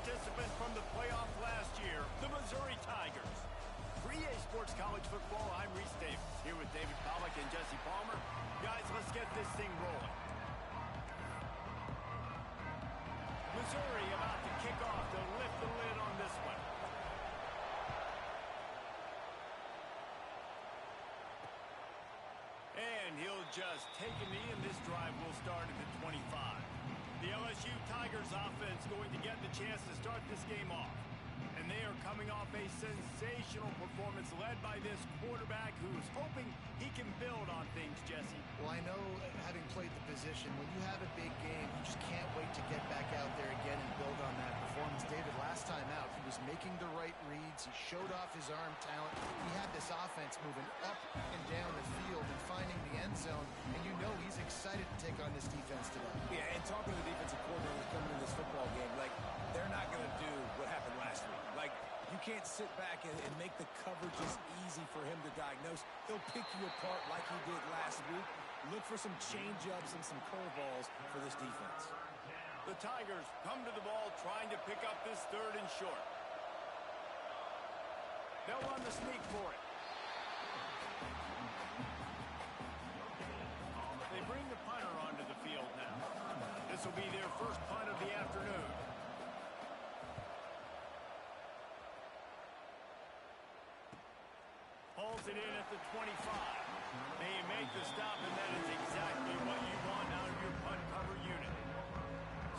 participant from the playoff last year, the Missouri Tigers. For EA Sports College Football, I'm Reese Davis, here with David Pollack and Jesse Palmer. Guys, let's get this thing rolling. Missouri about to kick off to lift the lid on this one. And he'll just take a knee, and this drive will start at the 25. The LSU Tigers offense going to get the chance to start this game off. And they are coming off a sensational performance led by this quarterback who's hoping he can build on things, Jesse. Well, I know, having played the position, when you have a big game, you just can't wait to get back out there again and build on that performance. David, last time out, he was making the right reads. He showed off his arm talent. He had this offense moving up and down the field and finding the end zone. And you know he's excited to take on this defense today. Yeah, and talking to the defensive coordinator coming into this football game, like, they're not going to do what happened last week. Like, you can't sit back and make the coverages easy for him to diagnose. He'll pick you apart like he did last week. Look for some change-ups and some curveballs for this defense. The Tigers come to the ball trying to pick up this 3rd and short. They'll run the sneak for it. They bring the punter onto the field now. This will be their first punt of the afternoon. Hauls it in at the 25. They make the stop, and that is exactly what you want out of your punt cover unit.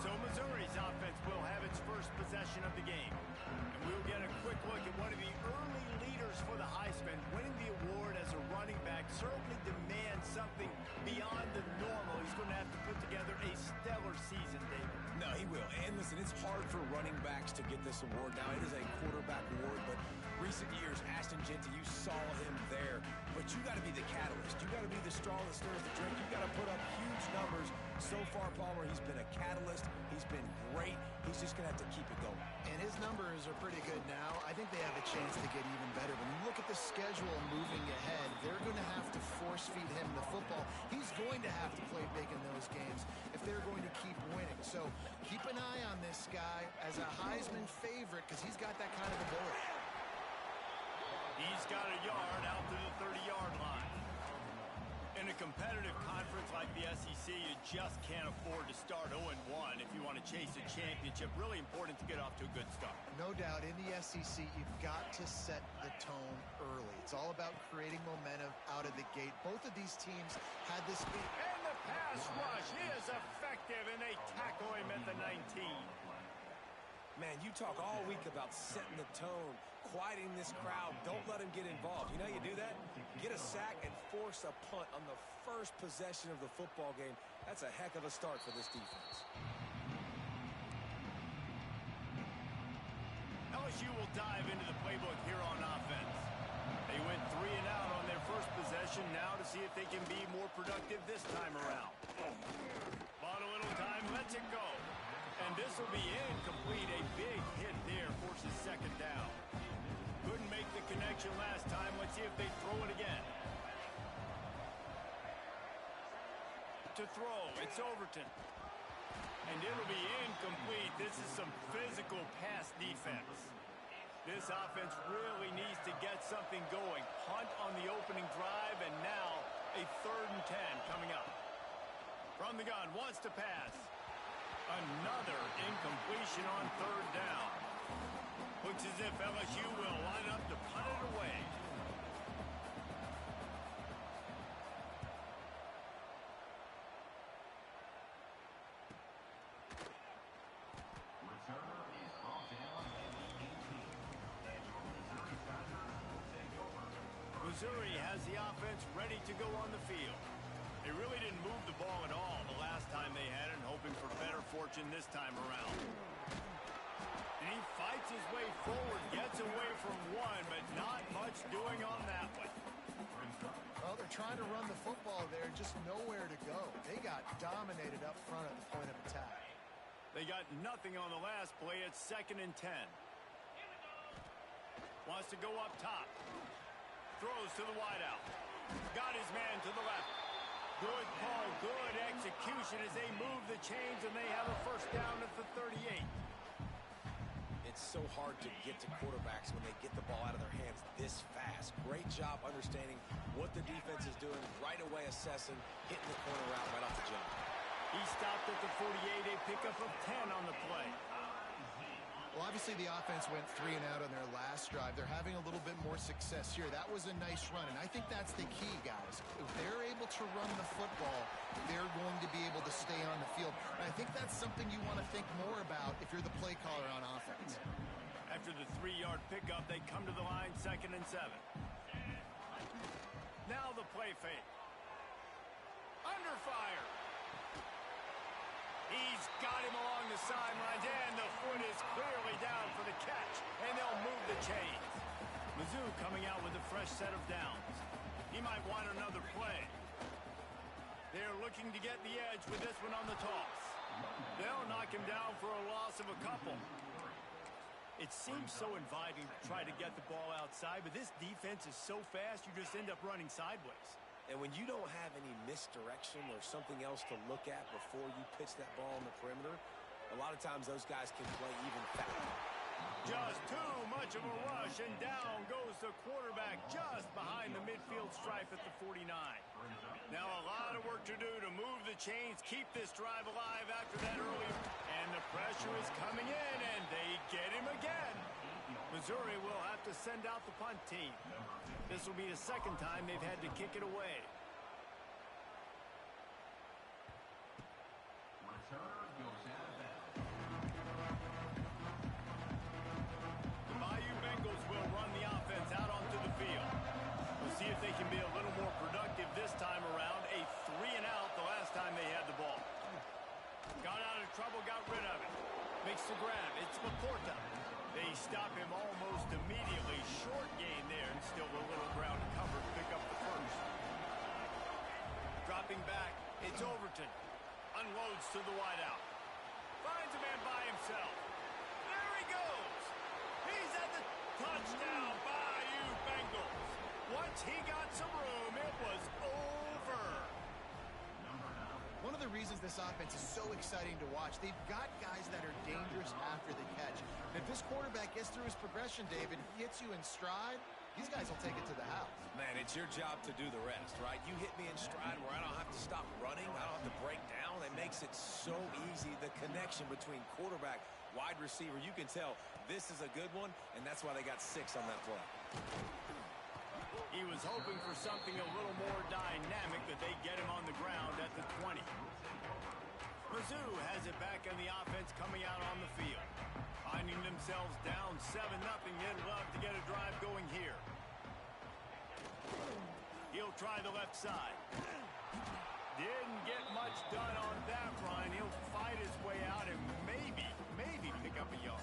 So Missouri's offense will have its first possession of the game. And we'll get a quick look at one of the early leaders for the Heisman. Winning the award as a running back certainly demands something beyond the normal. He's going to have to put together a stellar season, David. No, he will. And listen, it's hard for running backs to get this award. Now, it is a quarterback award, but recent years, Ashton Jeanty, you saw him there. But you got to be the catalyst. You got to be the straw that stirs the drink. You got to put up huge numbers. So far, Palmer, he's been a catalyst. He's been great. He's just going to have to keep it going. And his numbers are pretty good now. I think they have a chance to get even better. When you look at the schedule moving ahead, they're going to have to force-feed him the football. He's going to have to play big in those games if they're going to keep winning. So keep an eye on this guy as a Heisman favorite because he's got that kind of ability. He's got a yard out to the 30-yard line. In a competitive conference like the SEC, you just can't afford to start 0-1 if you want to chase a championship. Really important to get off to a good start. No doubt, in the SEC, you've got to set the tone early. It's all about creating momentum out of the gate. Both of these teams had this speed. And the pass rush is effective, and they tackle him at the 19. Man, you talk all week about setting the tone, quieting this crowd. Don't let him get involved. You know how you do that? Get a sack and force a punt on the first possession of the football game. That's a heck of a start for this defense. LSU will dive into the playbook here on offense. They went 3 and out on their first possession now to see if they can be more productive this time around. Bought a little time, lets it go. And this will be incomplete. A big hit there forces 2nd down. Couldn't make the connection last time. Let's see if they throw it again. To throw, it's Overton. And it'll be incomplete. This is some physical pass defense. This offense really needs to get something going. Punt on the opening drive, and now a 3rd and 10 coming up. From the gun, wants to pass. Another incompletion on 3rd down. Looks as if LSU will line up to punt it away. Missouri has the offense ready to go on the field. They really didn't move the ball at all the last time they had it, hoping for better fortune this time around. And he fights his way forward, gets away from one, but not much doing on that one. Well, they're trying to run the football there, just nowhere to go. They got dominated up front at the point of attack. They got nothing on the last play. It's 2nd and 10. Wants to go up top. Throws to the wideout. Got his man to the left. Good call, good execution as they move the chains, and they have a 1st down at the 38. so hard to get to quarterbacks when they get the ball out of their hands this fast. Great job understanding what the defense is doing, right away assessing, hitting the corner route right off the jump. He stopped at the 48, a pickup of 10 on the play. Well, obviously the offense went 3 and out on their last drive. They're having a little bit more success here. That was a nice run, and I think that's the key, guys. If they're able to run the football, they're going to be able to stay on the field. And I think that's something you want to think more about if you're the play caller on offense. After the 3-yard pickup, they come to the line, 2nd and 7. Now the play fake. Under fire. He's got him along the sidelines, and the foot is clearly down for the catch, and they'll move the chains. Mizzou coming out with a fresh set of downs. He might want another play. They're looking to get the edge with this one on the toss. They'll knock him down for a loss of a couple. It seems so inviting to try to get the ball outside, but this defense is so fast, you just end up running sideways. And when you don't have any misdirection or something else to look at before you pitch that ball on the perimeter, a lot of times those guys can play even faster. Just too much of a rush, and down goes the quarterback just behind the midfield stripe at the 49. Now a lot of work to do to move the chains, keep this drive alive after that early. And the pressure is coming in, and they get him again. Missouri will have to send out the punt team. This will be the second time they've had to kick it away. The Bayou Bengals will run the offense out onto the field. We'll see if they can be a little more productive this time around. A 3 and out the last time they had the ball. Got out of trouble, got rid of it. Makes the grab. It's Laporta. They stop him almost immediately. Short gain there, and still a little ground to cover to pick up the first. Dropping back, it's Overton. Unloads to the wideout. Finds a man by himself. There he goes. He's at the touchdown. Bayou Bengals. Once he got some room, it was over. One of the reasons this offense is so exciting to watch, they've got guys that are dangerous after the catch. And if this quarterback gets through his progression, David, he hits you in stride, these guys will take it to the house. Man, it's your job to do the rest, right? You hit me in stride where I don't have to stop running. I don't have to break down. It makes it so easy. The connection between quarterback, wide receiver, you can tell this is a good one, and that's why they got 6 on that play. He was hoping for something a little more dynamic, but they get him on the ground at the 20. Mizzou has it back on the offense coming out on the field. Finding themselves down 7-0, they'd love to get a drive going here. He'll try the left side. Didn't get much done on that run. He'll fight his way out and maybe pick up a yard.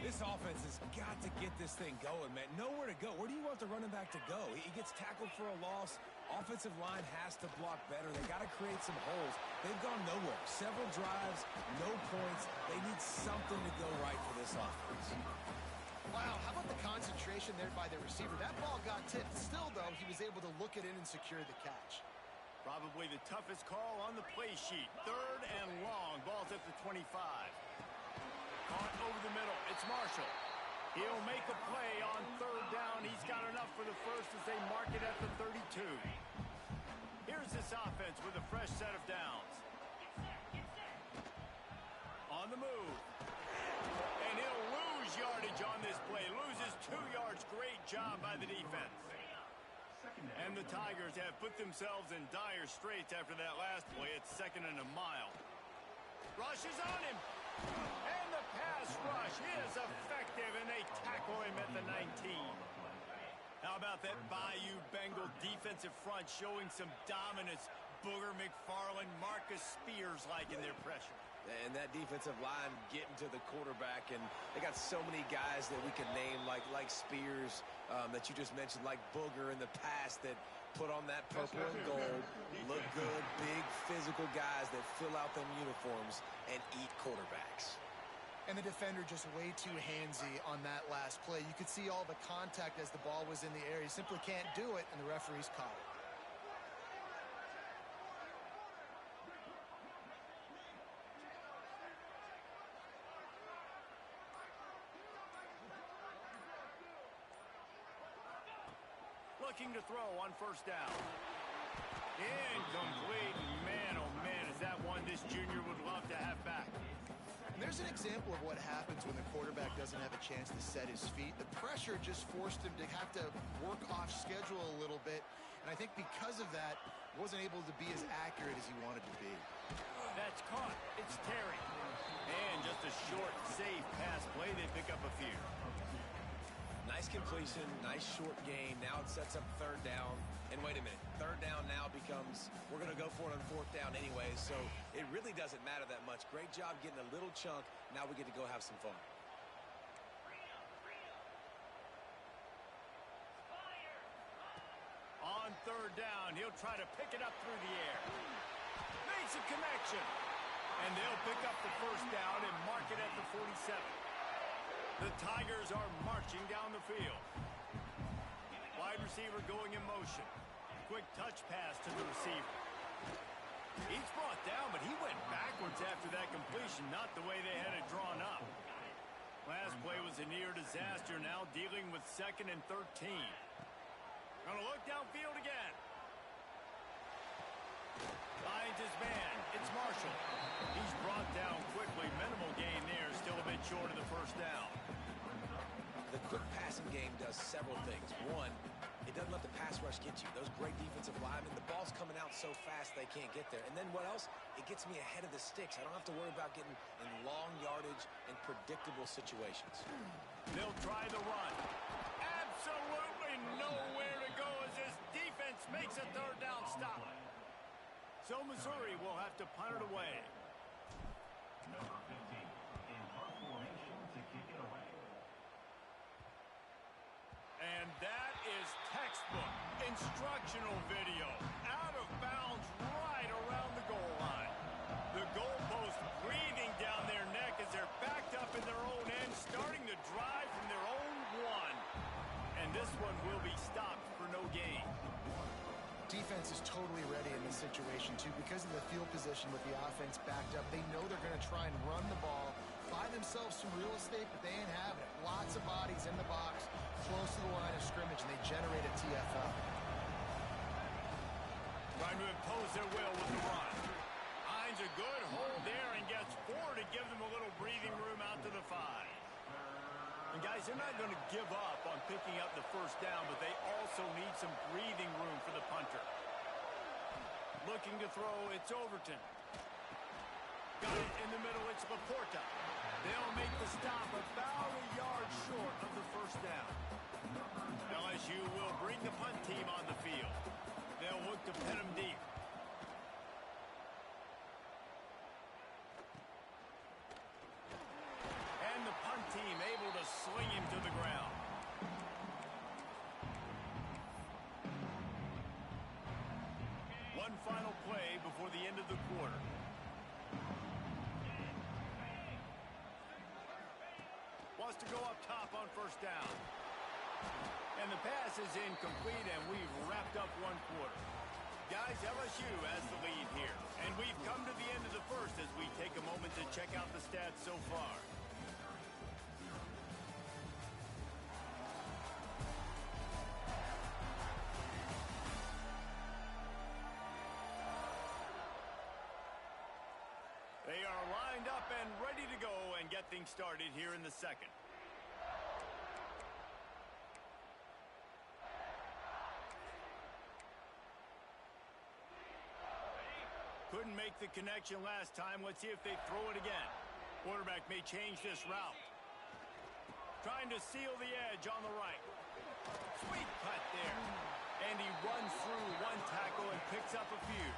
This offense has got to get this thing going, man. Nowhere to go. Where do you want the running back to go? He gets tackled for a loss. Offensive line has to block better. They got to create some holes. They've gone nowhere. Several drives, no points. They need something to go right for this offense. Wow, how about the concentration there by the receiver? That ball got tipped. Still, though, he was able to look it in and secure the catch. Probably the toughest call on the play sheet. 3rd and long. Ball's at the 25. Caught over the middle. It's Marshall. He'll make a play on 3rd down. He's got enough for the first as they mark it at the 32. Here's this offense with a fresh set of downs. On the move. And he'll lose yardage on this play. Loses 2 yards. Great job by the defense. And the Tigers have put themselves in dire straits after that last play. It's 2nd and a mile. Rush is on him. And the pass rush is effective, and they tackle him at the 19. How about that Bayou Bengal defensive front showing some dominance? Booger McFarland, Marcus Spears like in their pressure. And that defensive line getting to the quarterback, and they got so many guys that we can name like Spears that you just mentioned, like Booger in the past that put on that purple and gold, look good, big physical guys that fill out them uniforms and eat quarterbacks. And the defender just way too handsy on that last play. You could see all the contact as the ball was in the air. He simply can't do it, and the referees caught it. looking to throw on first down. Incomplete. Man, oh man, is that one this junior would love to have back. And there's an example of what happens when the quarterback doesn't have a chance to set his feet. The pressure just forced him to have to work off schedule a little bit. And I think because of that, wasn't able to be as accurate as he wanted to be. That's caught. It's Terry. And just a short, safe pass play. They pick up a few. Nice completion, nice short game. Now it sets up third down. And wait a minute, third down now becomes, we're going to go for it on fourth down anyway, so it really doesn't matter that much. Great job getting a little chunk. Now we get to go have some fun. On third down, he'll try to pick it up through the air. Makes a connection. And they'll pick up the first down and mark it at the 47. The Tigers are marching down the field. Wide receiver going in motion. Quick touch pass to the receiver. He's brought down, but he went backwards after that completion, not the way they had it drawn up. Last play was a near disaster, now dealing with 2nd and 13. Gonna look downfield again. Finds his man. It's Marshall. He's brought down quickly. Minimal gain there. Still a bit short of the first down. The quick passing game does several things. One, it doesn't let the pass rush get you. Those great defensive linemen, the ball's coming out so fast they can't get there. And then what else? It gets me ahead of the sticks. I don't have to worry about getting in long yardage and predictable situations. They'll try the run. Absolutely nowhere to go as this defense makes a third down stop. So Missouri will have to punt it away. Number 15 in punt formation to kick it away. And that is textbook instructional video. Out of bounds right around the goal line. The goalpost breathing down their neck as they're backed up in their own end, starting to drive from their own one. And this one will be stopped for no gain. Defense is totally ready in this situation, too. Because of the field position with the offense backed up, they know they're going to try and run the ball, buy themselves some real estate, but they ain't having it. Lots of bodies in the box, close to the line of scrimmage, and they generate a TFL. Trying to impose their will with the run. Finds a good hold there and gets 4 to give them a little breathing room out to the 5. And guys, they're not going to give up on picking up the first down, but they also need some breathing room for the punter. Looking to throw, it's Overton. Got it in the middle, it's Laporta. They'll make the stop about a yard short of the first down. LSU will bring the punt team on the field. They'll look to pin them deep. And the punt team able to sling him to the ground. One final play before the end of the quarter. Wants to go up top on first down. And the pass is incomplete, and we've wrapped up one quarter. Guys, LSU has the lead here. And we've come to the end of the first as we take a moment to check out the stats so far. They are lined up and ready to go and get things started here in the second. Couldn't make the connection last time. Let's see if they throw it again. Quarterback may change this route. Trying to seal the edge on the right. Sweet cut there. And he runs through one tackle and picks up a few.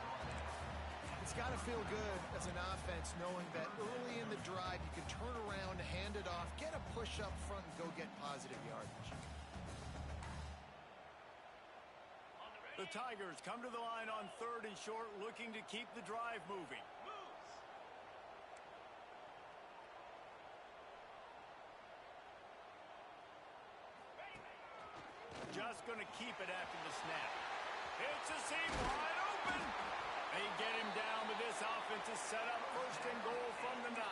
It's got to feel good as an offense knowing that early in the drive you can turn around, hand it off, get a push up front, and go get positive yardage. The Tigers come to the line on 3rd and short, looking to keep the drive moving. Just going to keep it after the snap. It's a seam wide open. They get him down, but this offense is set up 1st and goal from the 9.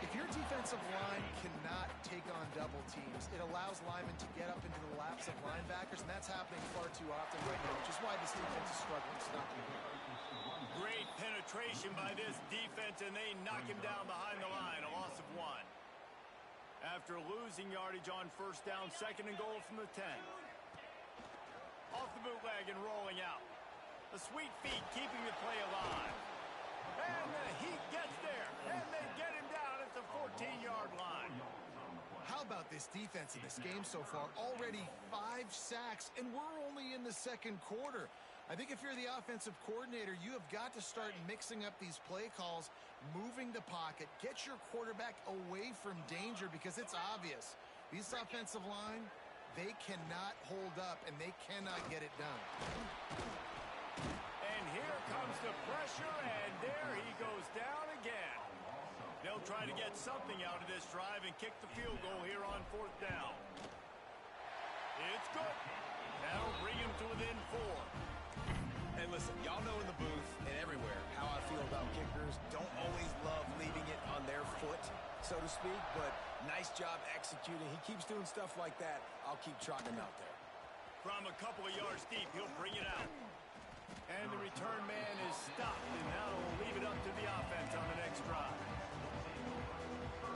If you're Your defensive line cannot take on double teams. It allows linemen to get up into the laps of linebackers, and that's happening far too often right now, which is why this defense is struggling to stop him. Great penetration by this defense, and they knock him down behind the line, a loss of 1. After losing yardage on first down, 2nd and goal from the 10. Off the bootleg and rolling out. The sweet feet keeping the play alive. And the Heat gets there, and they get him down at the 14-yard line. How about this defense in this game so far? Already 5 sacks, and we're only in the 2nd quarter. I think if you're the offensive coordinator, you have got to start mixing up these play calls, moving the pocket, get your quarterback away from danger, because it's obvious. This offensive line, they cannot hold up, and they cannot get it done. And here comes the pressure, and there he goes down again. They'll try to get something out of this drive and kick the field goal here on 4th down. It's good. That'll bring him to within 4. Hey, listen, y'all know in the booth and everywhere how I feel about kickers. Don't always love leaving it on their foot, so to speak, but nice job executing. He keeps doing stuff like that. I'll keep trotting him out there. From a couple of yards deep, he'll bring it out. And the return man is stopped, and now we'll leave it up to the offense on the next drive.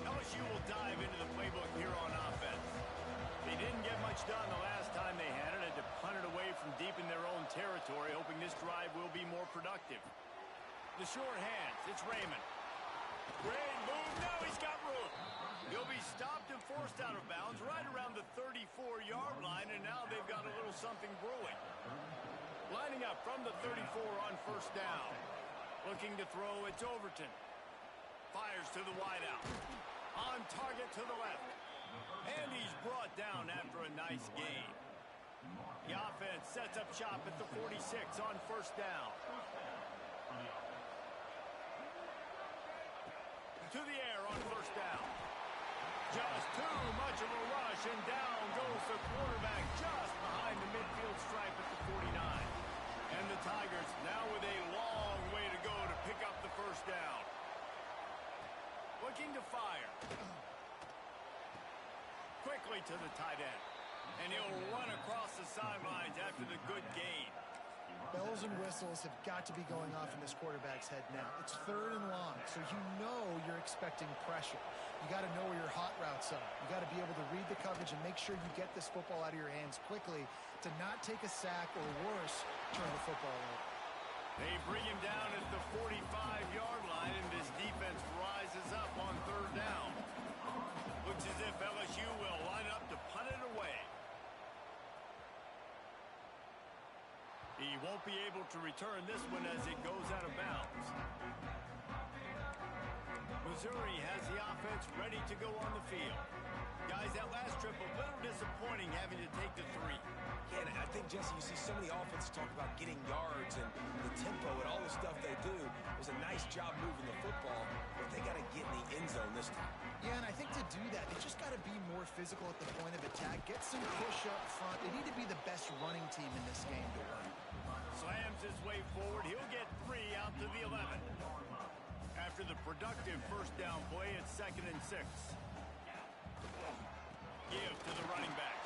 LSU will dive into the playbook here on offense. They didn't get much done the last time they had it. Had to punt it away from deep in their own territory, hoping this drive will be more productive. The short hands, it's Raymond. Great move, now he's got room. He'll be stopped and forced out of bounds right around the 34-yard line, and now they've got a little something brewing. Lining up from the 34 on first down. Looking to throw, it's Overton. Fires to the wideout. On target to the left. And he's brought down after a nice gain. The offense sets up shop at the 46 on first down. To the air on first down. Just too much of a rush, and down goes the quarterback just behind the midfield stripe at the 49. And the Tigers now with a long way to go to pick up the first down. Looking to fire. Quickly to the tight end. And he'll run across the sidelines after the good gain. Bells and whistles have got to be going off in this quarterback's head now. It's 3rd and long, so you know you're expecting pressure. You got to know where your hot routes are. You got to be able to read the coverage and make sure you get this football out of your hands quickly to not take a sack or worse, turn the football over. They bring him down at the 45-yard line, and this defense rises up on 3rd down. Looks as if LSU will line up to punt it away. He won't be able to return this one as it goes out of bounds. Missouri has the offense ready to go on the field. Guys, that last trip a little disappointing having to take the 3. Yeah, and I think, Jesse, you see so many offenses talk about getting yards and the tempo and all the stuff they do. It was a nice job moving the football, but they got to get in the end zone this time. Yeah, and I think to do that, they just got to be more physical at the point of attack, get some push up front. They need to be the best running team in this game to win. Slams his way forward. He'll get 3 out to the 11. After the productive first down play, it's 2nd and 6. Give to the running back.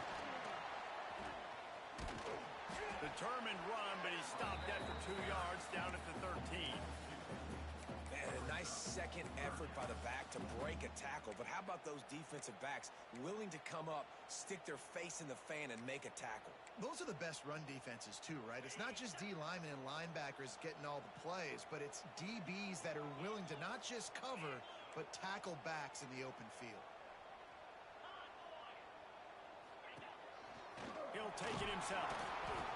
Determined run, but he's stopped after 2 yards down at the 13. Man, a nice second effort by the back to break a tackle. But how about those defensive backs willing to come up, stick their face in the fan, and make a tackle? Those are the best run defenses too, right? It's not just D linemen and linebackers getting all the plays, but it's DBs that are willing to not just cover, but tackle backs in the open field. He'll take it himself.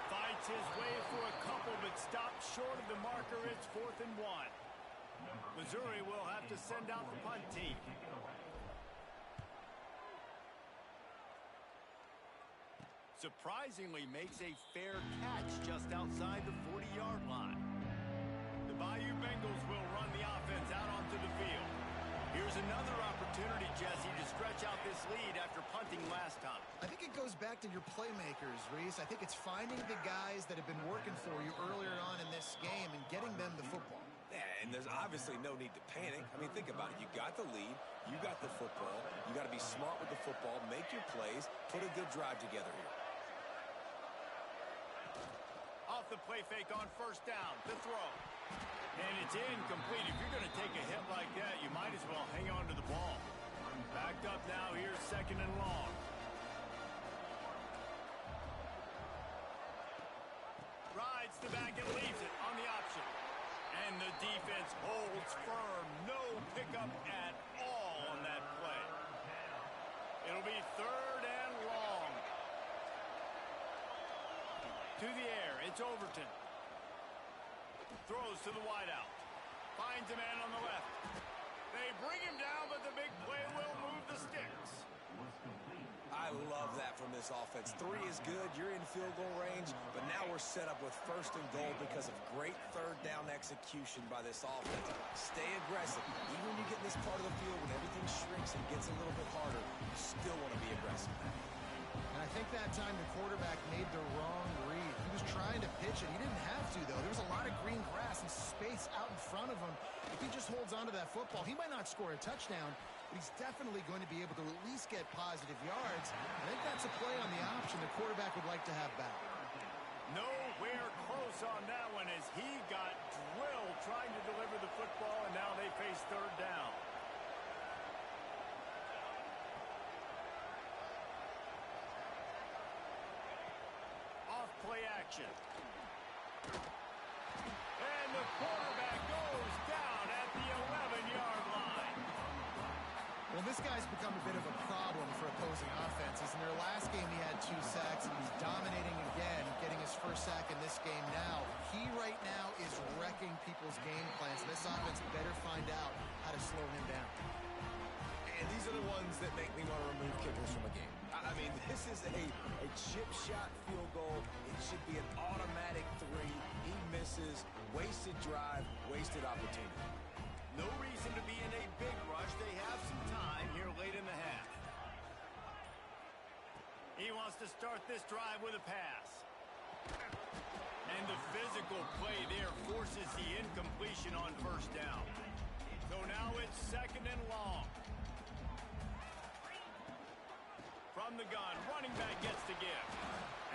Fights his way for a couple, but stopped short of the marker. It's 4th and 1. Missouri will have to send out the punt team. Surprisingly makes a fair catch just outside the 40-yard line. The Bayou Bengals will run the offense out onto the field. Here's another opportunity, Jesse, to stretch out this lead after punting last time. I think it goes back to your playmakers, Reese. I think it's finding the guys that have been working for you earlier on in this game and getting them the football. Yeah, and there's obviously no need to panic. I mean, think about it. You got the lead. You got the football. You got to be smart with the football, make your plays, put a good drive together here. Off the play fake on first down. The throw. And it's incomplete. If you're going to take a hit like that, you might as well hang on to the ball. Backed up now. Here's second and long. Rides the back and leaves it on the option. And the defense holds firm. No pickup at all on that play. It'll be third and long. To the air. It's Overton. Throws to the wideout. Finds a man on the left. They bring him down, but the big play will move the sticks. I love that from this offense. 3 is good. You're in field goal range, but now we're set up with first and goal because of great third down execution by this offense. Stay aggressive. Even when you get in this part of the field, when everything shrinks and gets a little bit harder, you still want to be aggressive. And I think that time the quarterback made the wrong read. He was trying to pitch it. He didn't have to, though. There was a lot of green grass and space out in front of him. If he just holds on to that football, he might not score a touchdown, but he's definitely going to be able to at least get positive yards. I think that's a play on the option the quarterback would like to have back. Nowhere close on that one as he got drilled trying to deliver the football, and now they face third down. Off play action. And the quarterback goes down at the 11-yard line. Well, this guy's become a bit of a problem for opposing offenses. In their last game, he had 2 sacks, and he's dominating again, getting his first sack in this game now. He right now is wrecking people's game plans. This offense better find out how to slow him down. And these are the ones that make me want to remove kickers from a game. I mean, this is a chip shot field goal. It should be an automatic 3. He misses. Wasted drive, wasted opportunity. No reason to be in a big rush. They have some time here late in the half. He wants to start this drive with a pass. And the physical play there forces the incompletion on first down. So now it's second and long. From the gun, running back gets the give.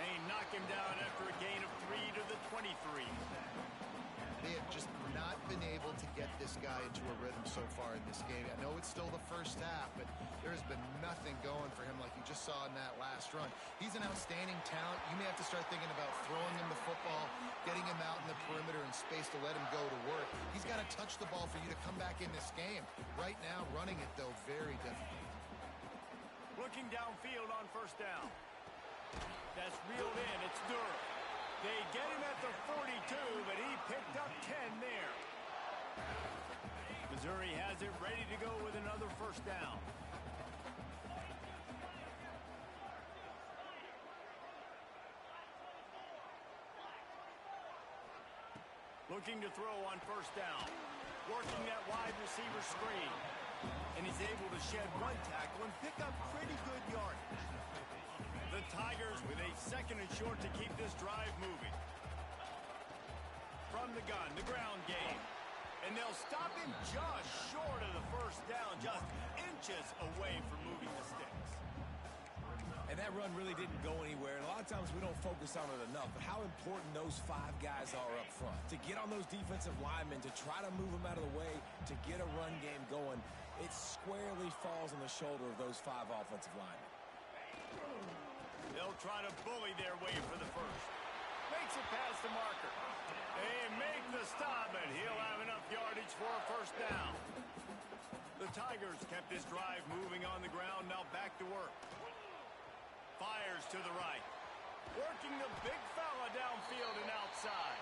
And he knocked him down after a gain of 3 to the 23. They have just not been able to get this guy into a rhythm so far in this game. I know it's still the first half, but there has been nothing going for him like you just saw in that last run. He's an outstanding talent. You may have to start thinking about throwing him the football, getting him out in the perimeter in space to let him go to work. He's got to touch the ball for you to come back in this game. Right now, running it, though, very difficult. Looking downfield on first down. That's reeled in. It's Durham. They get him at the 42, but he picked up 10 there. Missouri has it ready to go with another first down. Looking to throw on first down. Working that wide receiver screen. And he's able to shed 1 tackle and pick up pretty good yardage. The Tigers with a second and short to keep this drive moving. From the gun, the ground game. And they'll stop him just short of the first down, just inches away from moving the sticks. And that run really didn't go anywhere. And a lot of times we don't focus on it enough, but how important those 5 guys are up front. To get on those defensive linemen, to try to move them out of the way, to get a run game going, it squarely falls on the shoulder of those 5 offensive linemen. They'll try to bully their way for the first. Makes it past the marker. They make the stop, and he'll have enough yardage for a first down. The Tigers kept this drive moving on the ground, now back to work. Fires to the right. Working the big fella downfield and outside.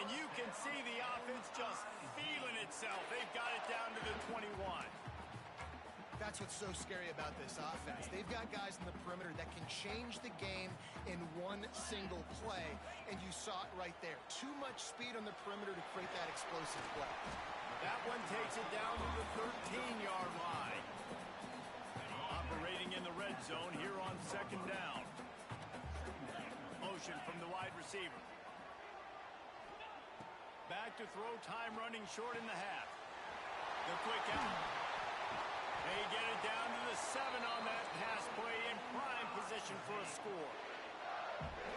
And you can see the offense just feeling itself. They've got it down to the 21. That's what's so scary about this offense. They've got guys in the perimeter that can change the game in one single play, and you saw it right there. Too much speed on the perimeter to create that explosive play. That one takes it down to the 13-yard line. Operating in the red zone here on second down. Motion from the wide receiver. Back to throw, time running short in the half. The quick out. They get it down to the 7 on that pass play in prime position for a score.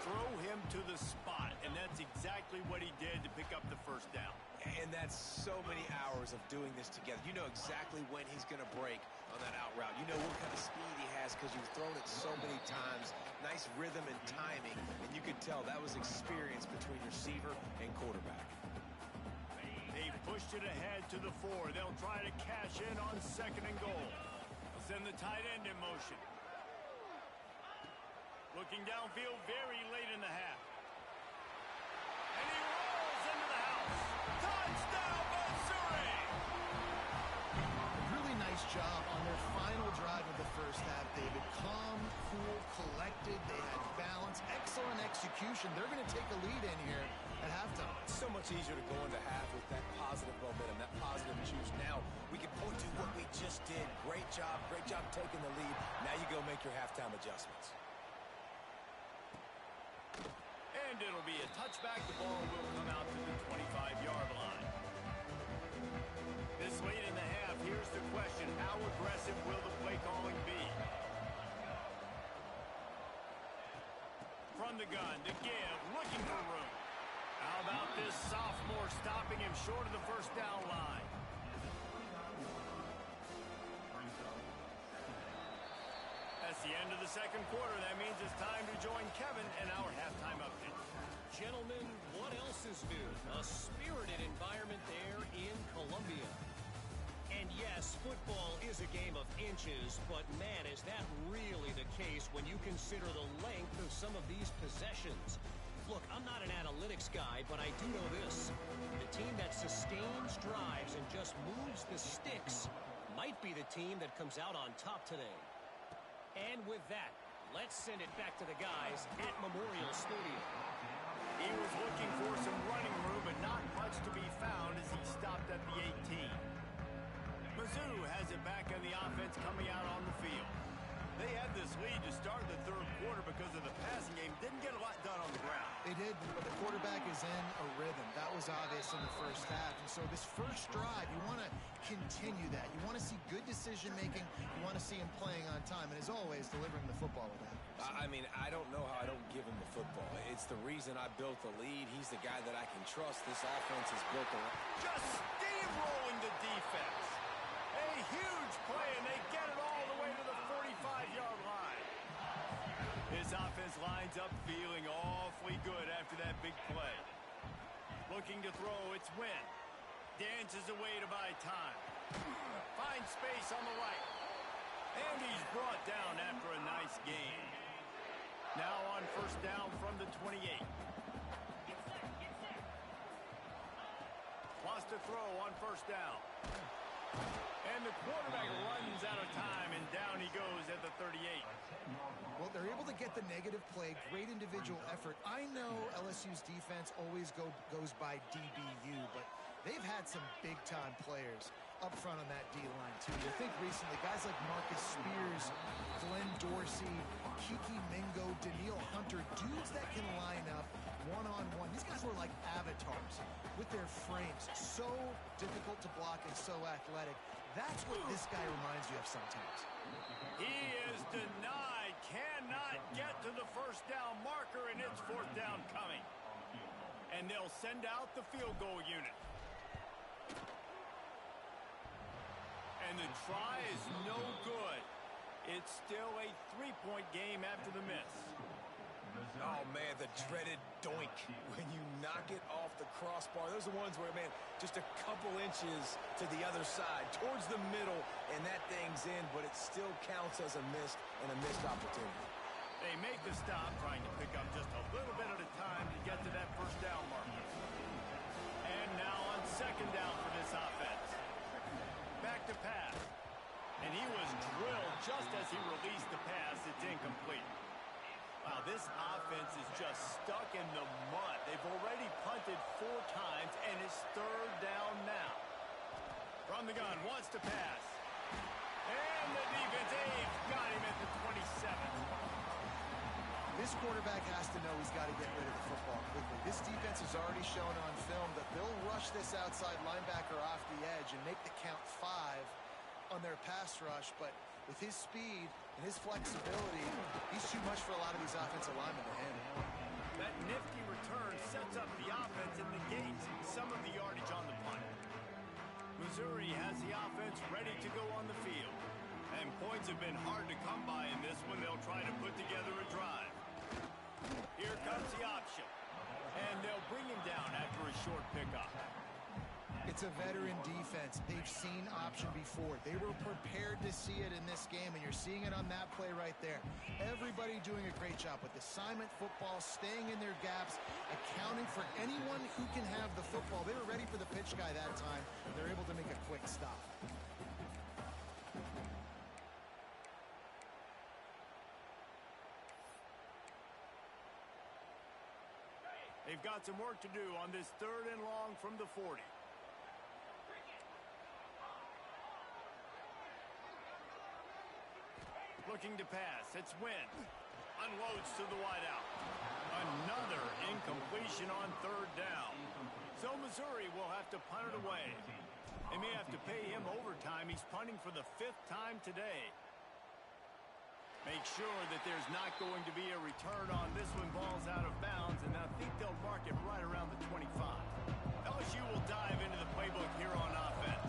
Throw him to the spot, and that's exactly what he did to pick up the first down. And that's so many hours of doing this together. You know exactly when he's going to break on that out route. You know what kind of speed he has because you've thrown it so many times. Nice rhythm and timing, and you could tell that was experience between receiver and quarterback. They pushed it ahead to the 4. They'll try to cash in on 2nd and goal. They'll send the tight end in motion. Looking downfield very late in the half. And he rolls into the house. Touchdown, Missouri! Really nice job on their final drive of the first half, David. Calm, cool, collected. They had balance. Excellent execution. They're going to take a lead in here at halftime. It's so much easier to go into half with that positive momentum, that positive juice. Now we can point to what we just did. Great job taking the lead. Now you go make your halftime adjustments. And it'll be a touchback. The ball will come out to the 25-yard line. This late in the half, here's the question. How aggressive will the play calling be? From the gun to give, looking for room. How about this sophomore stopping him short of the first down line? That's the end of the second quarter. That means it's time to join Kevin and our halftime update. Gentlemen, what else is new? A spirited environment there in Columbia. And yes, football is a game of inches, but man, is that really the case when you consider the length of some of these possessions. Look, I'm not an analytics guy, but I do know this. The team that sustains drives and just moves the sticks might be the team that comes out on top today. And with that, let's send it back to the guys at Memorial Stadium. He was looking for some running room, but not much to be found as he stopped at the 18. Mizzou has it back on the offense coming out on the field. They had this lead to start the third quarter because of the passing game. Didn't get a lot done on the ground. They did, but the quarterback is in a rhythm. That was obvious in the first half. And so this first drive, you want to continue that. You want to see good decision-making. You want to see him playing on time. And as always, delivering the football with that. I mean, I don't know how I don't give him the football. It's the reason I built the lead. He's the guy that I can trust. This offense is built around. Just steamrolling the defense. A huge play, and they get it all the way to the 45-yard line. This offense lines up feeling awfully good after that big play. Looking to throw, it's Wynn. Dances away to buy time. Finds space on the right. And he's brought down after a nice gain. Now on first down from the 28. Wants to throw on first down. And the quarterback runs out of time, and down he goes at the 38. Well, they're able to get the negative play, great individual effort. I know LSU's defense always goes by DBU, but they've had some big-time players up front on that D-line, too. You think recently, guys like Marcus Spears, Glenn Dorsey, Kiki Mingo, Daniil Hunter, dudes that can line up one-on-one. These guys were like avatars with their frames. So difficult to block and so athletic. That's what this guy reminds you of sometimes. He is denied. Cannot get to the first down marker, and it's fourth down coming. And they'll send out the field goal unit. And the try is no good. It's still a three-point game after the miss. Oh, man, the dreaded doink when you knock it off the crossbar. Those are the ones where, man, just a couple inches to the other side, towards the middle, and that thing's in, but it still counts as a missed opportunity. They make the stop, trying to pick up just a little bit at a time to get to that first down marker. And now on second down for this offense. Back to pass. And he was drilled just as he released the pass. It's incomplete. Wow, this offense is just stuck in the mud. They've already punted 4 times, and it's third down now. From the gun, wants to pass. And the defense, got him at the 27. This quarterback has to know he's got to get rid of the football quickly. This defense has already shown on film that they'll rush this outside linebacker off the edge and make the count 5 on their pass rush, but with his speed and his flexibility, he's too much for a lot of these offensive linemen to handle. That nifty return sets up the offense and negates some of the yardage on the punt. Missouri has the offense ready to go on the field. And points have been hard to come by in this one. They'll try to put together a drive. Here comes the option. And they'll bring him down after a short pickup. It's a veteran defense. They've seen option before. They were prepared to see it in this game, and you're seeing it on that play right there. Everybody doing a great job with assignment football, staying in their gaps, accounting for anyone who can have the football. They were ready for the pitch guy that time. They're able to make a quick stop. They've got some work to do on this 3rd and long from the 40. Looking to pass. It's Wynn. Unloads to the wideout. Another incompletion on 3rd down. So Missouri will have to punt it away. They may have to pay him overtime. He's punting for the 5th time today. Make sure that there's not going to be a return on this one. Ball's out of bounds, and I think they'll mark it right around the 25. LSU will dive into the playbook here on offense.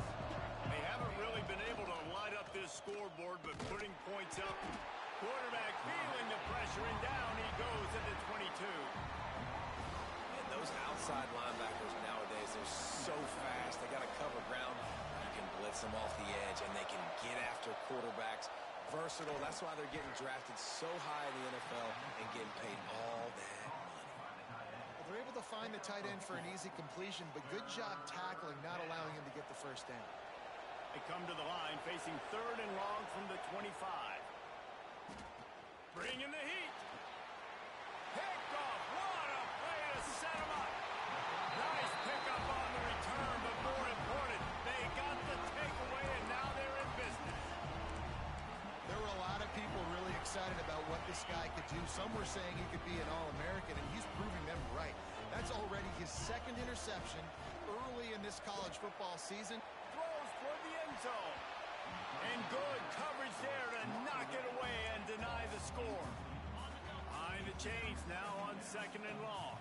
They haven't really been able to light up this scoreboard, but putting points up. Quarterback feeling the pressure, and down he goes at the 22. And those outside linebackers nowadays, they're so fast. They got to cover ground. You can blitz them off the edge, and they can get after quarterbacks. Versatile. That's why they're getting drafted so high in the NFL and getting paid all that money. Well, they're able to find the tight end for an easy completion, but good job tackling, not allowing him to get the first down. They come to the line facing 3rd and long from the 25. Bringing the heat. Picked off. What a play to set him up. Nice pickup on the return, but more important, they got the takeaway, and now they're in business. There were a lot of people really excited about what this guy could do. Some were saying he could be an All-American, and he's proving them right. That's already his 2nd interception early in this college football season. Throws toward the end zone. And good coverage there to knock it away and deny the score. Behind the chains now on 2nd and long.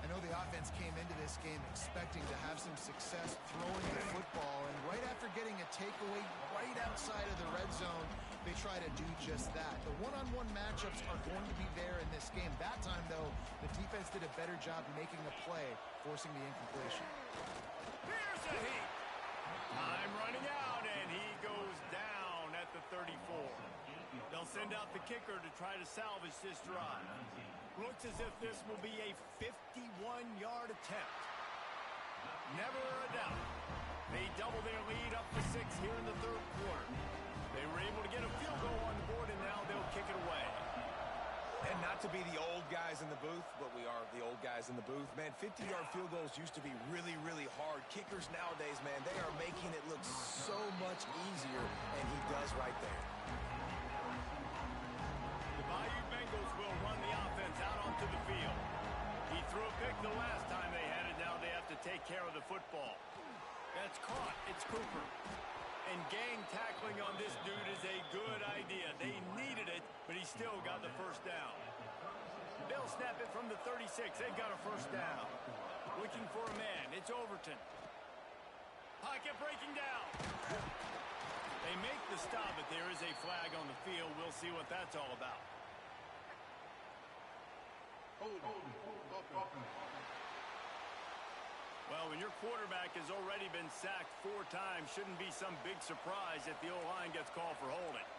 I know the offense came into this game expecting to have some success throwing the football, and right after getting a takeaway right outside of the red zone, they try to do just that. The one-on-one matchups are going to be there in this game. That time, though, the defense did a better job making a play, forcing the incompletion. Here's a heat. Time running out, and he goes down at the 34. They'll send out the kicker to try to salvage this drive. Looks as if this will be a 51-yard attempt. Never a doubt. They double their lead up to 6 here in the 3rd quarter. They were able to get a field goal on the board, and now they'll kick it away. And not to be the old guys in the booth, but we are the old guys in the booth. Man, 50-yard field goals used to be really, really hard. Kickers nowadays, man, they are making it look so much easier, and he does right there. The Bayou Bengals will run the offense out onto the field. He threw a pick the last time they had it. Now they have to take care of the football. That's caught. It's Cooper. And gang tackling on this dude is a good idea. They needed it, but he still got the first down. They'll snap it from the 36. They've got a first down. Looking for a man. It's Overton. Pocket breaking down. They make the stop, but there is a flag on the field. We'll see what that's all about. Well, when your quarterback has already been sacked 4 times, shouldn't be some big surprise if the O-line gets called for holding.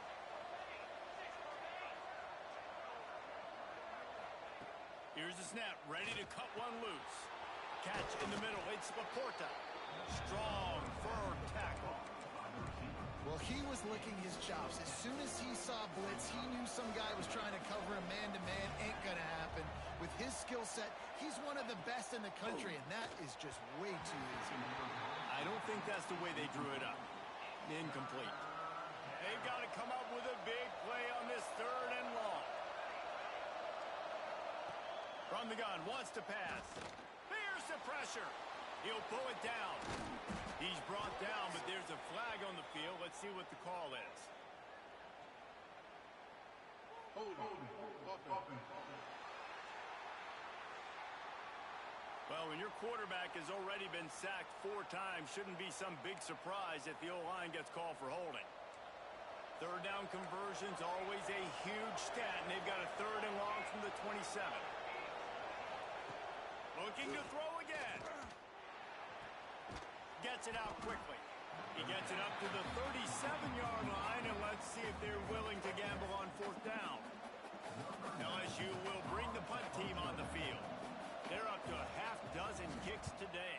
Here's the snap, ready to cut one loose. Catch in the middle, it's Laporta. Strong, firm tackle. Well, he was licking his chops. As soon as he saw blitz, he knew some guy was trying to cover him man-to-man. Ain't gonna happen. With his skill set, he's one of the best in the country, and that is just way too easy. I don't think that's the way they drew it up. Incomplete. They've got to come up with a big play on this 3rd and long. From the gun, wants to pass. There's the pressure. He'll pull it down. He's brought down, but there's a flag on the field. Let's see what the call is. Well, when your quarterback has already been sacked 4 times, shouldn't be some big surprise if the O-line gets called for holding. Third down conversion's always a huge stat, and they've got a 3rd and long from the 27. Looking to throw again. Gets it out quickly. He gets it up to the 37-yard line, and let's see if they're willing to gamble on 4th down. LSU will bring the punt team on the field. They're up to a half-dozen kicks today.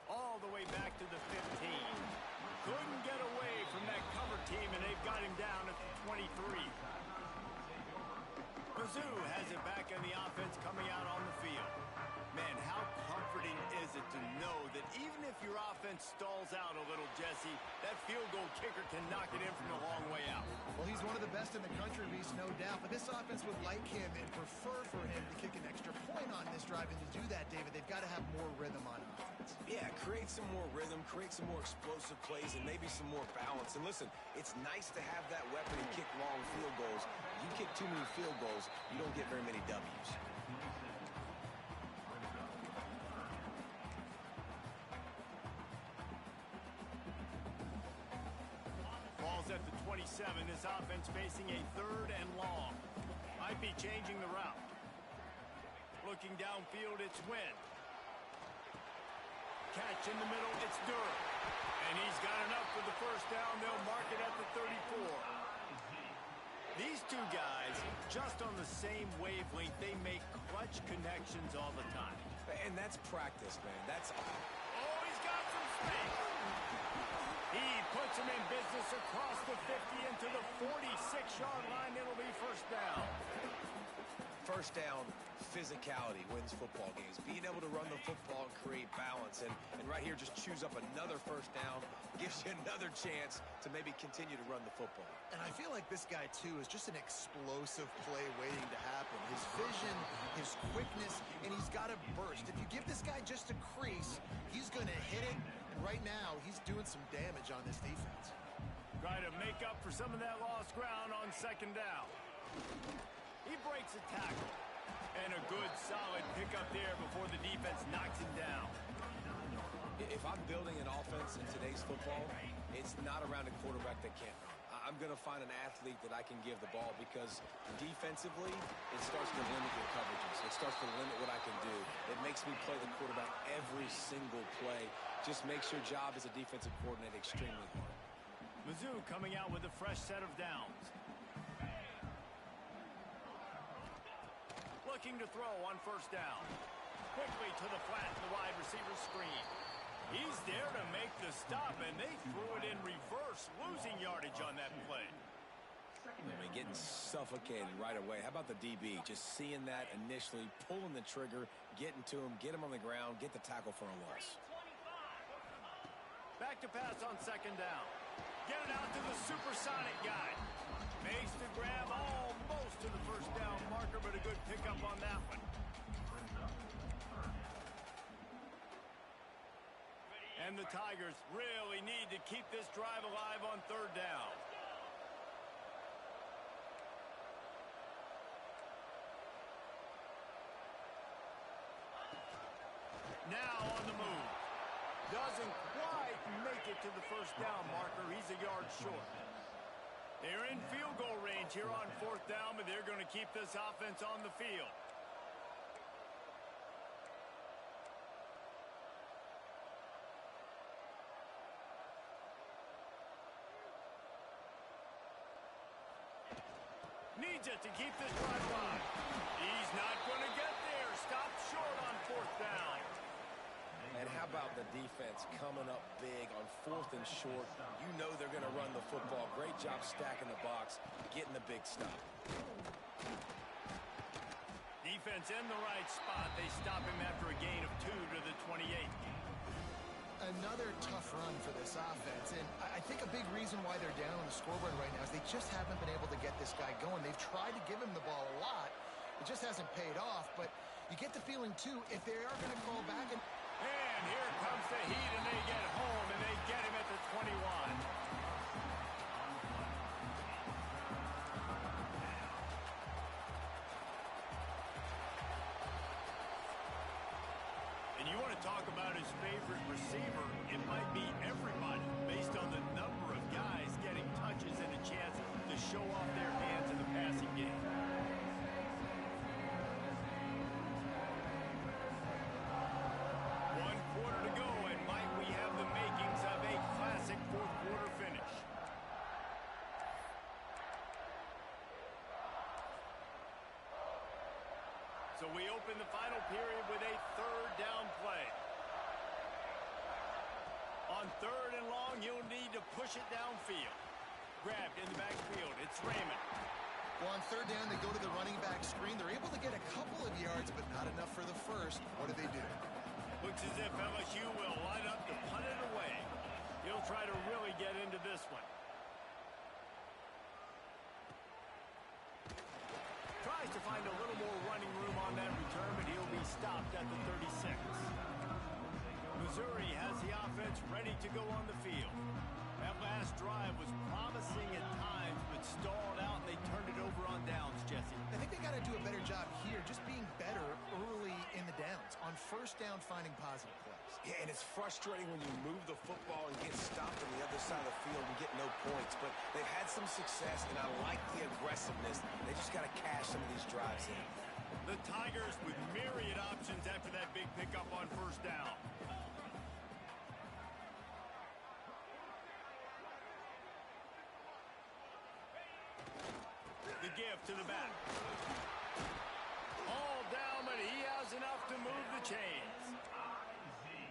All the way back to the 15. Couldn't get away from that cover team, and they've got him down at the 23. Mizzou has it back in the offense coming out on the field. Man, how comforting is it to know that even if your offense stalls out a little, Jesse, that field goal kicker can knock it in from a long way out. Well, he's one of the best in the country, Reese, no doubt. But this offense would like him and prefer for him to kick an extra point on this drive. And to do that, David, they've got to have more rhythm on offense. Yeah, create some more rhythm, create some more explosive plays, and maybe some more balance. And listen, it's nice to have that weapon and kick long field goals. You kick too many field goals, you don't get very many W's. Ball's at the 27. This offense facing a 3rd and long. Might be changing the route. Looking downfield, it's Wynn. Catch in the middle, it's Durham. And he's got enough for the 1st down. They'll mark it at the 34. These 2 guys, just on the same wavelength, they make clutch connections all the time. And that's practice, man. That's... Oh, he's got some space. He puts him in business across the 50 into the 46-yard line. It'll be 1st down. 1st down, physicality wins football games. Being able to run the football and create balance. And right here, just choose up another 1st down. Gives you another chance to maybe continue to run the football. And I feel like this guy, too, is just an explosive play waiting to happen. His vision, his quickness, and he's got a burst. If you give this guy just a crease, he's going to hit it. And right now, he's doing some damage on this defense. Try to make up for some of that lost ground on 2nd down. He breaks a tackle. And a good, solid pickup there before the defense knocks him down. If I'm building an offense in today's football, it's not around a quarterback that can't run. I'm going to find an athlete that I can give the ball because defensively, it starts to limit your coverages. It starts to limit what I can do. It makes me play the quarterback every single play. Just makes your job as a defensive coordinator extremely hard. Mizzou coming out with a fresh set of downs. Looking to throw on 1st down. Quickly to the flat, the wide receiver screen. He's there to make the stop, and they threw it in reverse, losing yardage on that play. I mean, getting suffocated right away. How about the DB? Just seeing that initially, pulling the trigger, getting to him, get him on the ground, get the tackle for a loss. Back to pass on 2nd down. Get it out to the supersonic guy. Makes the grab almost to the 1st down marker, but a good pickup on that one. And the Tigers really need to keep this drive alive on 3rd down. Now on the move. Doesn't quite make it to the 1st down marker. He's a yard short. They're in field goal range here on 4th down, but they're going to keep this offense on the field. Needs it to keep this drive alive. He's not going to get there. Stopped short on 4th down. And how about the defense coming up big on 4th and short? You know they're going to run the football. Great job stacking the box, getting the big stop. Defense in the right spot. They stop him after a gain of 2 to the 28. And another tough run for this offense, and I think a big reason why they're down on the scoreboard right now is they just haven't been able to get this guy going. They've tried to give him the ball a lot. It just hasn't paid off, but you get the feeling, too, if they are going to call back. And here comes the heat, and they get home, and they get him at the 21. And you want to talk about his favorite receiver, it might be everybody based on the number of guys getting touches and a chance to show off their hands in the passing game. One quarter to go, and might we have the makings of a classic fourth quarter finish. So we open the final period with a third down play. On third and long, you'll need to push it downfield. Grabbed in the backfield. It's Raymond. Well, on third down, they go to the running back screen. They're able to get a couple of yards, but not enough for the first. What do? Looks as if LSU will line up to punt it away. He'll try to really get into this one. Tries to find a little more running room on that return, but he'll be stopped at the 36. Missouri has the offense ready to go on the field. That last drive was promising at times, but stalled out, and they turned it over on downs, Jesse. I think they got to do a better job here, just being better early in the downs. On first down, finding positive plays. Yeah, and it's frustrating when you move the football and get stopped on the other side of the field and get no points. But they've had some success, and I like the aggressiveness. They just got to cash some of these drives in. The Tigers with myriad options after that big pickup on first down. The give to the back. All down, but he has enough to move the chains.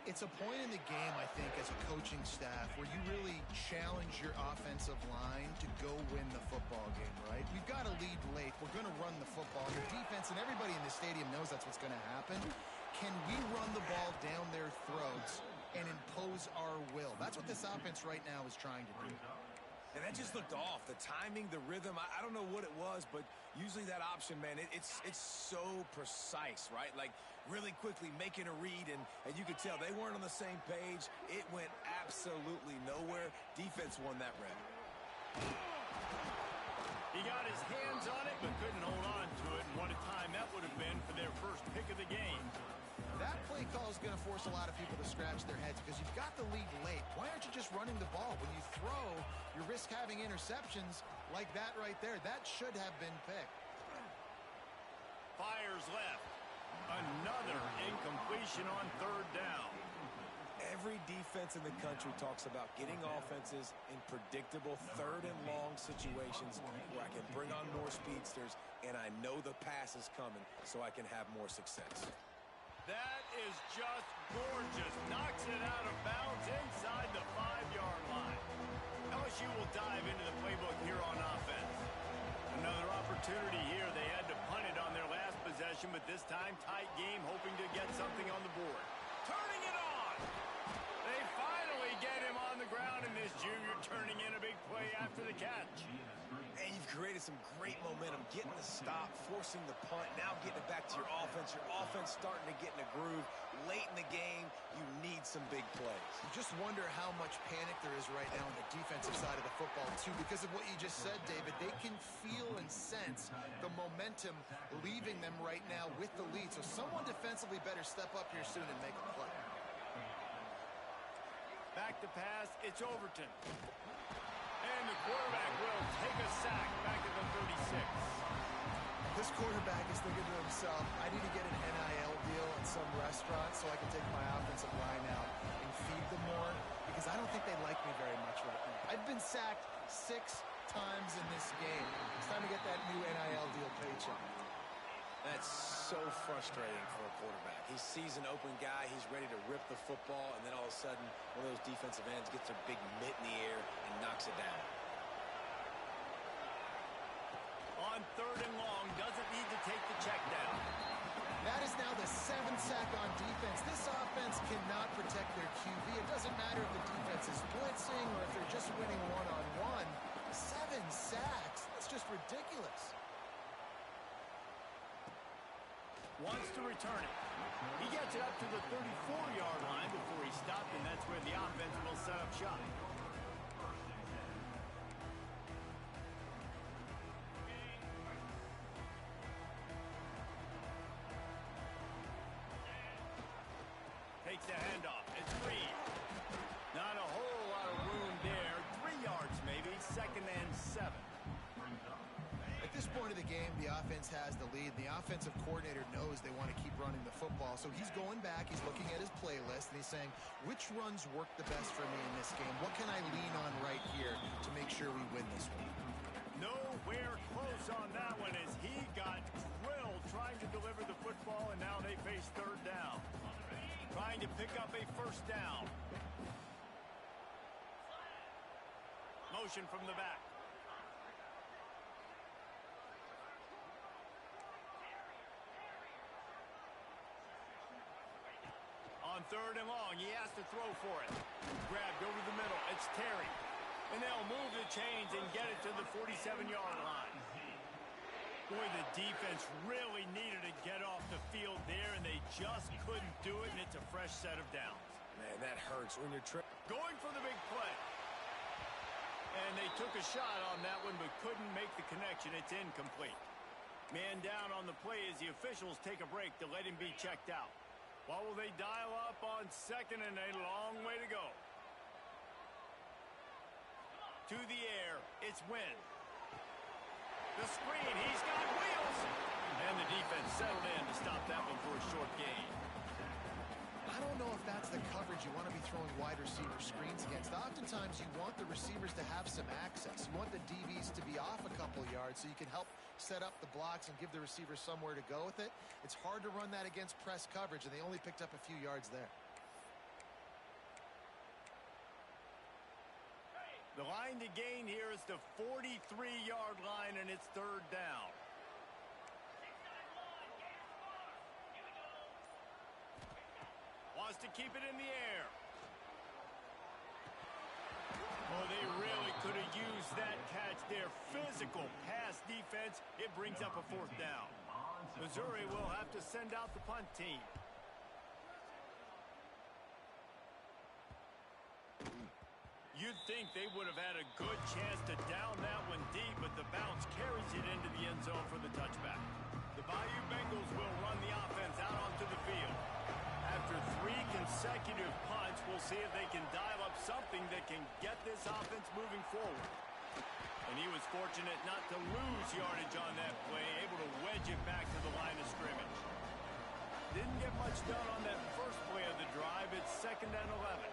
It's a point in the game, I think, as a coaching staff where you really challenge your offensive line to go win the football game, right? We've got to lead late. We're going to run the football. The defense and everybody in the stadium knows that's what's going to happen. Can we run the ball down their throats and impose our will? That's what this offense right now is trying to do. And that just looked off. The timing, the rhythm, I don't know what it was, but usually that option, man, it's so precise, right? Like really quickly making a read, and you could tell they weren't on the same page. It went absolutely nowhere. Defense won that rep. He got his hands on it, but couldn't hold on to it. And what a time that would have been for their first pick of the game. That play call is going to force a lot of people to scratch their heads because you've got the lead late. Why aren't you just running the ball? When you throw, you risk having interceptions like that right there. That should have been picked. Fires left. Another incompletion on third down. Every defense in the country talks about getting offenses in predictable third and long situations where I can bring on more speedsters and I know the pass is coming so I can have more success. That is just gorgeous. Knocks it out of bounds inside the 5-yard line. LSU will dive into the playbook here on offense. Another opportunity here. They had to punt it on their last possession, but this time tight game, hoping to get something on the board. Turning it on. They finally get him on the ground, and this junior turning in a big play after the catch. And you've created some great momentum, getting the stop, forcing the punt, now getting it back to your offense. Your offense starting to get in a groove. Late in the game, you need some big plays. You just wonder how much panic there is right now on the defensive side of the football, too, because of what you just said, David. They can feel and sense the momentum leaving them right now with the lead. So someone defensively better step up here soon and make a play. Back to pass, it's Overton. And the quarterback will take a sack back at the 36. This quarterback is thinking to himself, I need to get an NIL deal at some restaurant so I can take my offensive line out and feed them more, because I don't think they like me very much right now. I've been sacked 6 times in this game. It's time to get that new NIL deal paycheck. That's so frustrating for a quarterback. He sees an open guy, he's ready to rip the football, and then all of a sudden, one of those defensive ends gets their big mitt in the air and knocks it down. On third and long, doesn't need to take the check down. That is now the 7th sack on defense. This offense cannot protect their QB. It doesn't ridiculous. Wants to return it. He gets it up to the 34-yard line before he stopped, and that's where the offense will set up shop. Takes the handoff. It's Reed. Not a whole lot of room there. 3 yards maybe. 2nd and 7. At this point of the game, the offense has the lead. The offensive coordinator knows they want to keep running the football. So he's going back, he's looking at his playlist, and he's saying, which runs work the best for me in this game? What can I lean on right here to make sure we win this one? Nowhere close on that one as he got drilled trying to deliver the football, and now they face 3rd down. Trying to pick up a 1st down. Motion from the back. On 3rd and long, he has to throw for it. Grabbed over the middle. It's Terry. And they'll move the chains and get it to the 47-yard line. Boy, the defense really needed to get off the field there, and they just couldn't do it, and it's a fresh set of downs. Man, that hurts when you're going for the big play. And they took a shot on that one, but couldn't make the connection. It's incomplete. Man down on the play as the officials take a break to let him be checked out. What will they dial up on 2nd and a long way to go? To the air, it's Wynn. The screen, he's got wheels. And the defense settled in to stop that one for a short gain. I don't know if that's the coverage you want to be throwing wide receiver screens against. Oftentimes, you want the receivers to have some access. You want the DBs to be off a couple yards so you can help set up the blocks and give the receivers somewhere to go with it. It's hard to run that against press coverage, and they only picked up a few yards there. The line to gain here is the 43-yard line, and it's 3rd down. Wants to keep it in the air. Oh, they really could have used that catch there. Physical pass defense. It brings up a 4th down. Missouri will have to send out the punt team. You'd think they would have had a good chance to down that one deep, but the bounce carries it into the end zone for the touchback. The Bayou Bengals will run the offense out onto the field. After 3 consecutive punts, we'll see if they can dial up something that can get this offense moving forward. And he was fortunate not to lose yardage on that play, able to wedge it back to the line of scrimmage. Didn't get much done on that first play of the drive. It's 2nd and 11.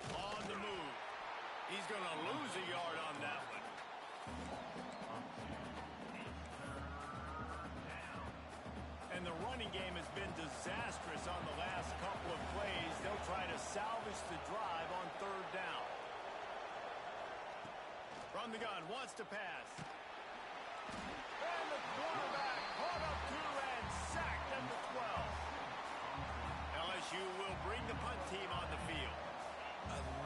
On the move. He's going to lose a yard on that one. And the running game has been disastrous on the last couple of plays. They'll try to salvage the drive on 3rd down. From the gun, wants to pass. And the quarterback caught up to and sacked at the 12. LSU will bring the punt team on the field.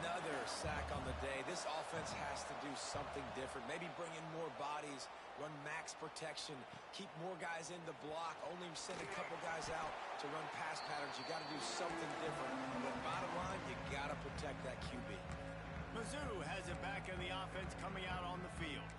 Another sack on the day. This offense has to do something different. Maybe bring in more bodies, run max protection, keep more guys in the block, only send a couple guys out to run pass patterns. You got to do something different. But bottom line, you got to protect that QB. Mizzou has it back in the offense coming out on the field.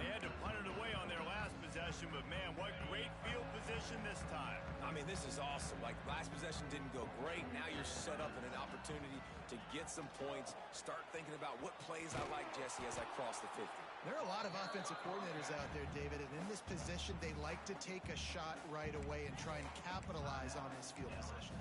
They had to punt it away on their last possession, but man, what great field position this time. I mean, this is awesome. Like, last possession didn't go great. Now you're set up in an opportunity to get some points. Start thinking about what plays I like, Jesse, as I cross the 50. There are a lot of offensive coordinators out there, David, and in this position, they like to take a shot right away and try and capitalize on this field position.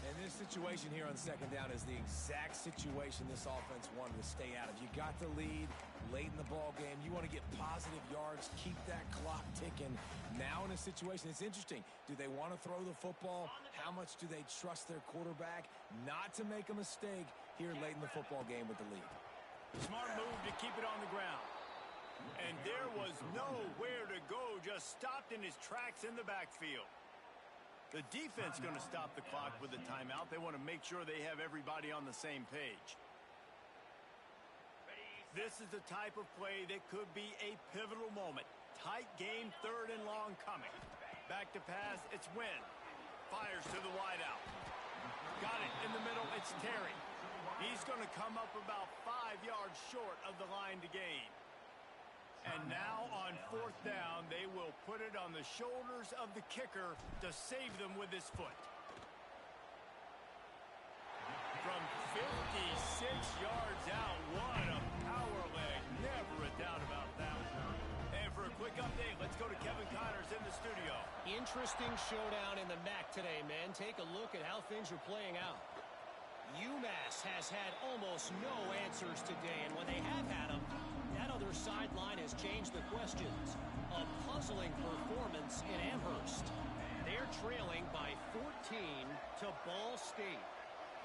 And this situation here on 2nd down is the exact situation this offense wanted to stay out of. You got the lead late in the ball game. You want to get positive yards, keep that clock ticking. Now in a situation, it's interesting. Do they want to throw the football? How much do they trust their quarterback not to make a mistake here late in the football game with the lead? Smart move to keep it on the ground. And there was nowhere to go, just stopped in his tracks in the backfield. The defense going to stop the clock with a timeout. They want to make sure they have everybody on the same page. This is the type of play that could be a pivotal moment. Tight game, 3rd and long coming. Back to pass, it's Wynn. Fires to the wideout. Got it in the middle, it's Terry. He's going to come up about 5 yards short of the line to gain. And now on 4th down, they will put it on the shoulders of the kicker to save them with his foot. From 56 yards out, what a power leg. Never a doubt about that one. And for a quick update, let's go to Kevin Connors in the studio. Interesting showdown in the MAC today, men. Take a look at how things are playing out. UMass has had almost no answers today, and when they have had them, that other sideline has changed the questions. A puzzling performance in Amherst. They're trailing by 14 to Ball State.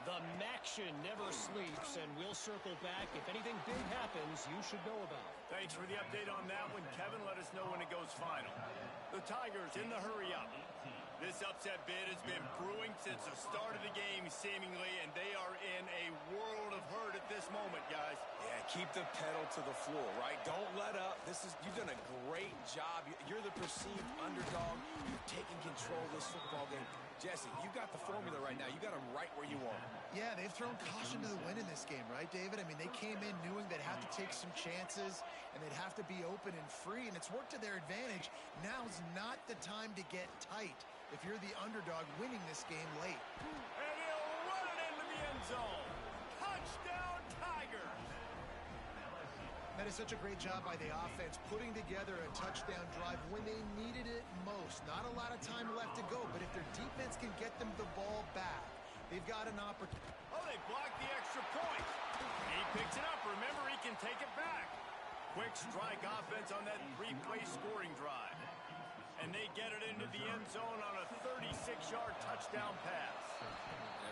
The MACtion never sleeps, and we'll circle back. If anything big happens, you should know about it. Thanks for the update on that one, Kevin. Let us know when it goes final. The Tigers in the hurry-up. This upset bid has been brewing since the start of the game, seemingly, and they are in a world of hurt at this moment, guys. Yeah, keep the pedal to the floor, right? Don't let up. You've done a great job. You're the perceived underdog. You're taking control of this football game. Jesse, you got the formula right now. You got them right where you want them. Yeah, they've thrown caution to the wind in this game, right, David? I mean, they came in knowing they'd have to take some chances and they'd have to be open and free, and it's worked to their advantage. Now's not the time to get tight if you're the underdog winning this game late. And he'll run it into the end zone. Touchdown, Tigers! That is such a great job by the offense, putting together a touchdown drive when they needed it most. Not a lot of time left to go, but if their defense can get them the ball back, they've got an opportunity. Oh, they blocked the extra point. He picks it up. Remember, he can take it back. Quick strike offense on that 3-play scoring drive. And they get it into the end zone on a 36-yard touchdown pass.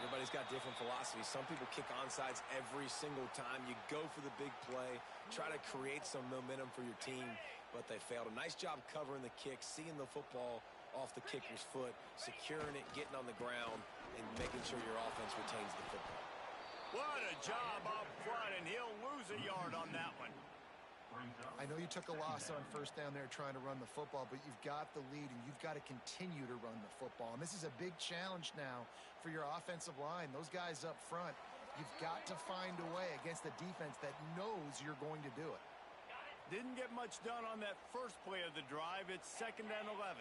Everybody's got different philosophies. Some people kick onside every single time. You go for the big play, try to create some momentum for your team, but they failed. A nice job covering the kick, seeing the football off the kicker's foot, securing it, getting on the ground, and making sure your offense retains the football. What a job up front, and he'll lose a yard on that one. I know you took a loss on 1st down there trying to run the football, but you've got the lead, and you've got to continue to run the football. And this is a big challenge now for your offensive line. Those guys up front, you've got to find a way against a defense that knows you're going to do it. Didn't get much done on that first play of the drive. It's 2nd and 11.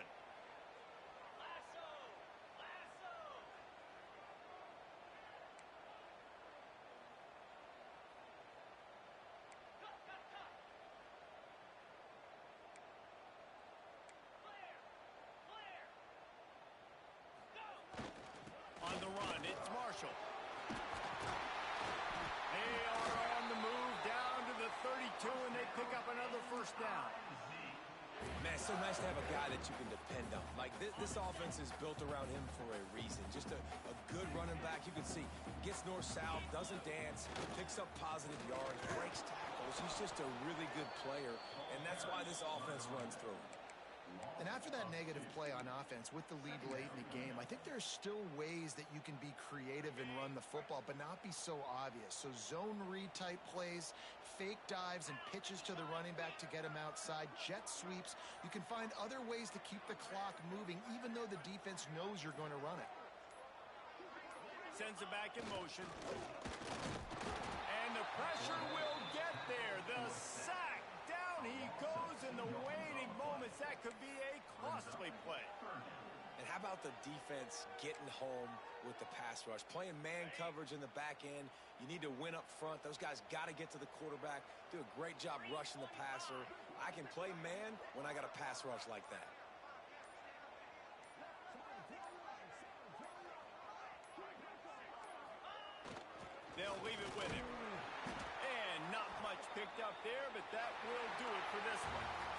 On the run, it's Marshall. They are on the move down to the 32, and they pick up another 1st down. Man, it's so nice to have a guy that you can depend on. Like, this offense is built around him for a reason. Just a good running back. You can see, gets north-south, doesn't dance, picks up positive yards, breaks tackles. He's just a really good player, and that's why this offense runs through him. And after that negative play on offense with the lead late in the game, I think there's still ways that you can be creative and run the football, but not be so obvious. So zone read type plays, fake dives and pitches to the running back to get him outside, jet sweeps. You can find other ways to keep the clock moving, even though the defense knows you're going to run it. Sends it back in motion. And the pressure will get there. The sack. Down he goes in the waiting moments. That could be a costly play. And how about the defense getting home with the pass rush? Playing man coverage in the back end. You need to win up front. Those guys got to get to the quarterback. Do a great job rushing the passer. I can play man when I got a pass rush like that. They'll leave it with him. And not much picked up there, but that will do it for this one.